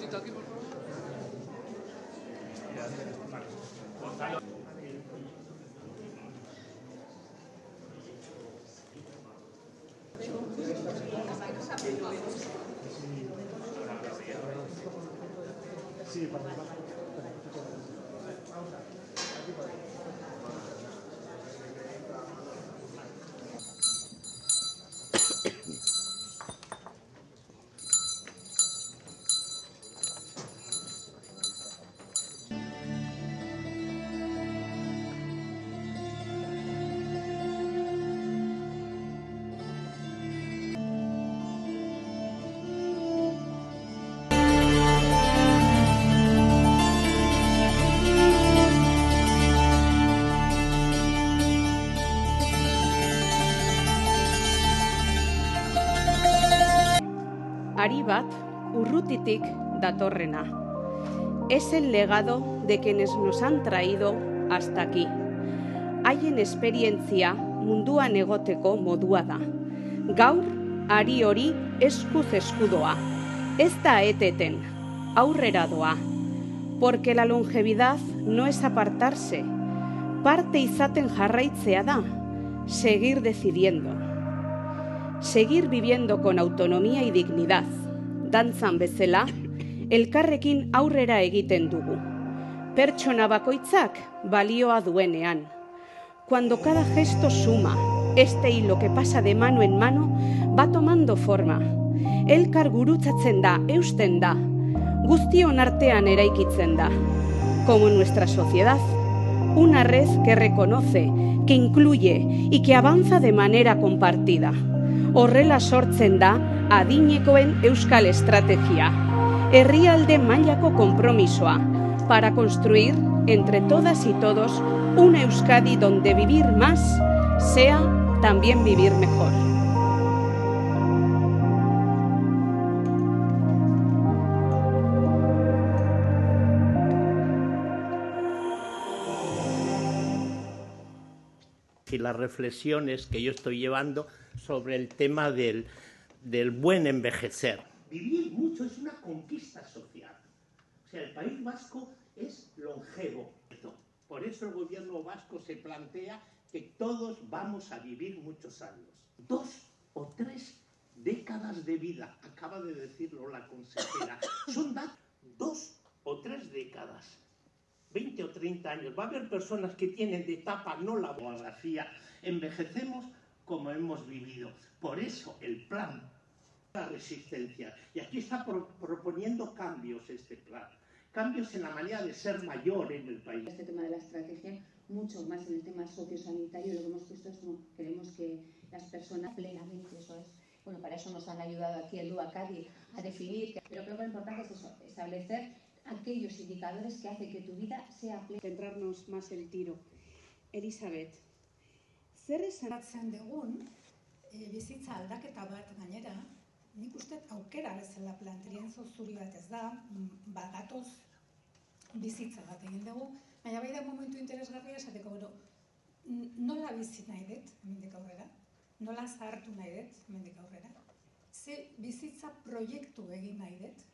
poquito aquí, por favor. Sí, para abajo. Ari bat urrutitik datorrena. Es el legado de quienes nos han traído hasta aquí. Haien esperientzia munduan egoteko modua da. Gaur, ari hori eskuz eskudoa. Ez da eteten, aurrera doa. Porque la longevidad no es apartarse. Parte izaten jarraitzea da. Seguir decidiendo. Seguir viviendo con autonomía y dignidad. Dantzan bezala, elkarrekin aurrera egiten dugu. Pertsona bakoitzak balioa duenean. Cuando cada gesto suma, este hilo que pasa de mano en mano va tomando forma. Elkar gurutzatzen da, eusten da. Guztion artean eraikitzen da. Como nuestra sociedad, una red que reconoce, que incluye y que avanza de manera compartida. Horrela sortzen da adinekoen euskal estrategia. Herrialde mailako konpromisoa para construir entre todas y todos una Euskadi donde vivir más sea también vivir mejor. Y las reflexiones que yo estoy llevando sobre el tema del buen envejecer. Vivir mucho es una conquista social. O sea, el País Vasco es longevo. Por eso el gobierno vasco se plantea que todos vamos a vivir muchos años. 2 o 3 décadas de vida, acaba de decirlo la consejera. Son 2 o 3 décadas. 20 o 30 años. Va a haber personas que tienen de etapa no la abogacía. Envejecemos como hemos vivido. Por eso el plan, la resistencia. Y aquí está proponiendo cambios este plan. Cambios en la manera de ser mayor en el país. Este tema de la estrategia, mucho más en el tema sociosanitario, lo que hemos visto es que queremos que las personas plenamente, eso es. Bueno, para eso nos han ayudado aquí el DUACADI a definir, pero creo que lo importante es eso, establecer aquellos indicadores que hacen que tu vida sea plena. Centrarnos más el tiro. Elizabeth, zer esanatzen dugun, bizitza aldaketa bat gainera, nik uste aukera bezala planteatzen zuri bat ez da, bagatoz bizitza bat egin dugu, baina bai da momentu interesgarria esateko, nola bizi nahi dut, hemendik aurrera, nola zahartu nahi dut, hemendik aurrera, ze bizitza proiektu egin nahi dut,